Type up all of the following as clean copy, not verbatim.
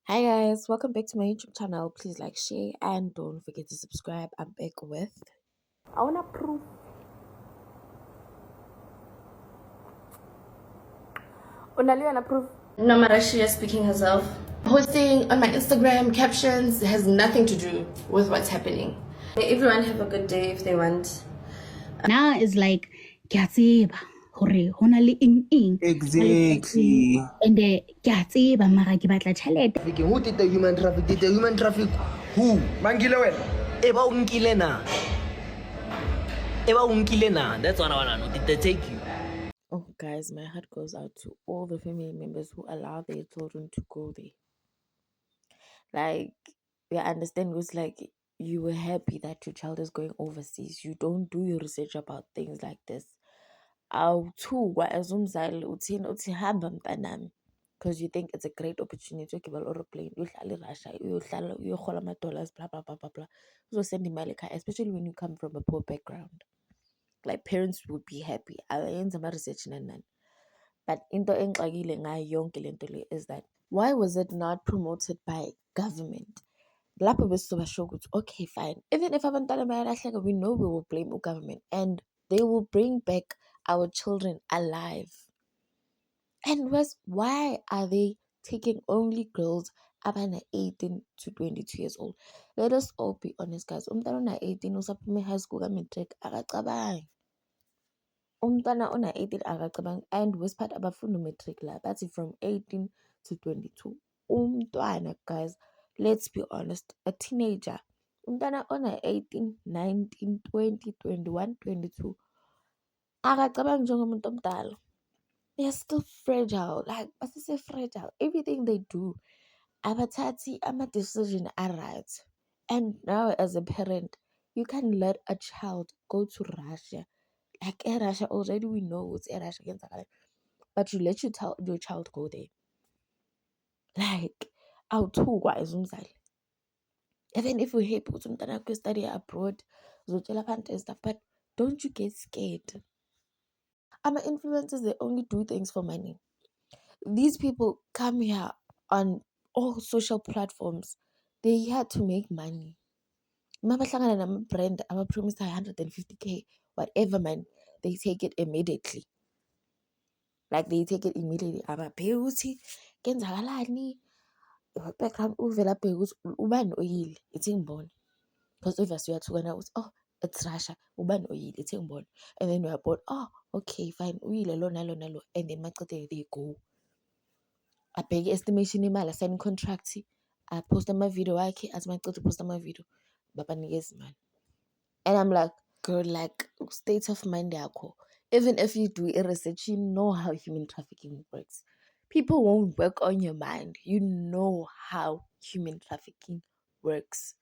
Hi guys, welcome back to my YouTube channel. Please like, share, and don't forget to subscribe. I'm back with. I wanna prove. Unali proof. Namarashia speaking herself. Posting on my Instagram captions has nothing to do with what's happening. Everyone have a good day if they want. Now it's like ke a tseba gore go na le eng Exactly. and ke a tseba mara ke batla tšhelete. Who did the human traffic? Did the human traffic? Who? Mangile wena. Eba unkile na. Eba unkile na. That's what I wanna know. Did they take you? Oh guys, my heart goes out to all the family members who allow their children to go there. Like, we understand it was like you were happy that your child is going overseas. You don't do your research about things like this. Awuthukwa as umzali uthini uthi hamba mntanami because you think it's a great opportunity ukugibela aeroplane uyohlala eRussia uyohola ama-dollars blah blah blah blah blah uzosenda imali ekhaya, especially when you come from a poor background. Like parents would be happy ayenze ama-research nani nani, but into engixakile ngayo yonke lento le is that why was it not promoted by government? Lapho besizobasho ukuthi okay fine, even if abantwana bayalahleka, we know we will blame government and they will bring back our children alive. And why are they taking only girls abana 18 to 22 years old? Let us all be honest guys, umntwana ona 18 usaphume high school ka-matric akacabangi. Umntwana ona 18 akacabangi, and worst part abafunda matric la bathi from 18 to 22. Umntwana guys, let's be honest, a teenager, umntwana ona 18, 19, 20, 21, 22 akacabangi njengomuntu omdala. They're still fragile, like basise fragile. Everything they do abathathi ama-decision right. And now as a parent, you can let a child go to Russia. Like Russia already, we know what's Russia, but you let your child go there. Like awuthukwa as umzali. Even if we happy ukuthi umntwana wakho study abroad, uzotshela abantu and stuff, but don't you get scared? Influencers, they only do things for money. These people come here on all social platforms. They here to make money. Mabahlangana nama-brand aba-promise 150k, whatever man, they take it immediately. Like they take it immediately. Ababheke ukuthi kenzakalani, background uvela abheke ukuthi ubani oyile, ithi ngibone. Because obviously uyathukana ukuthi oh, it's Russia, ubani oyile, ithi ngibone. And then uyabona, oh, okay, fine, uyile lo nalo nalo, and then macede they go. Abheke estimation imali, assign contract, apost ama-video wakhe, athi macede post ama-video, babanikeza imali. And I'm like, girl, like state of mind yakho. Even if you do a research, you know how human trafficking works. People won't work on your mind. You know how human trafficking works.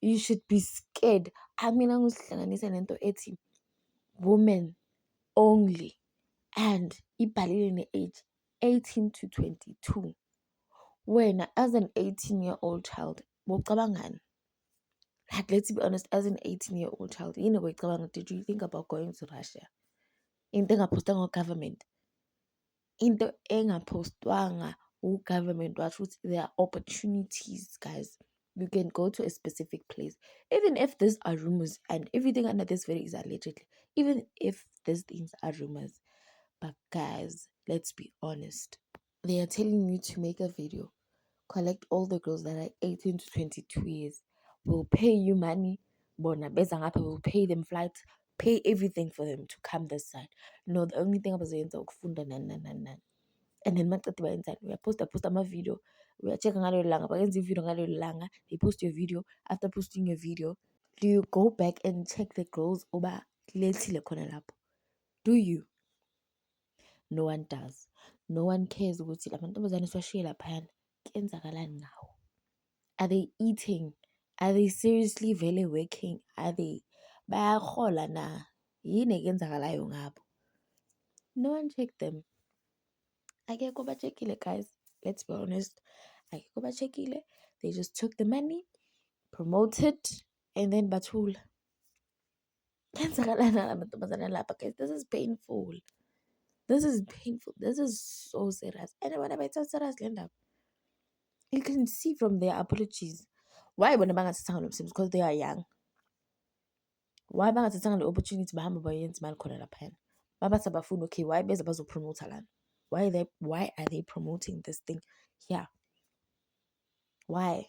You should be scared. I mean, angusihlanganisa nento ethi women only and ibhalile ne-age 18 to 22. Wena as an 18-year-old child, bocabangani? Like, let's be honest, as an 18-year-old child, did you think about going to Russia? Into engapostwanga government. Into engapostwanga government. There are opportunities, guys. You can go to a specific place. Even if these are rumors and everything under this video is allegedly. Even if these things are rumors. But guys, let's be honest. They are telling you to make a video. Collect all the girls that are 18 to 22 years. We'll pay you money. Bona beza ngapha, we'll pay them flights, pay everything for them to come this side. No, the only thing abazoyenza ukufunda nani. And then maqeda bayenzani? Uyaposta ama-video. Uyachecka ngalelo langa, bayenza i-video ngalelo langa. They post your video. After posting your video, do you go back and check the girls oba lethile khona lapho? Do you? No one does. No one cares ukuthi la mantombazane siwashiye laphayana kuyenzakalani ngawo. Are they eating? Are they seriously vele working? Are they bayahola na? Yini ekenzakalayo ngabo? No one checked them. Akekho bachekile, guys. Let's be honest. Akekho bachekile. They just took the money, promoted, and then bathula. Kuyenzakalani la mantombazane lapha, guys? This is painful. This is painful. This is so serious. And when I tell serious, end up. You can see from their apologies. Why when bangathathanga lo msebenzi? Because they are young. Why bangathathanga le opportunity bahamba bayenza imali khona laphayana? Babathi abafuni, okay, why beza bazopromota lana? Why are they promoting this thing here? Why?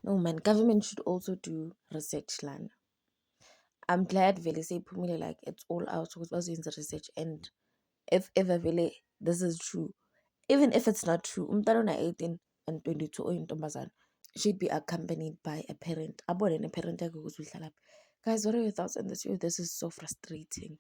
No man, government should also do research lana. I'm glad vele seyiphumile, like it's all out because bazoyenza research, and if ever vele this is true, even if it's not true, umntwana ona 18 and 22 oyintombazana should be accompanied by a parent. Abone ne parent yakhe ukuthi uhlalaphi. Guys, what are your thoughts on this? This is so frustrating.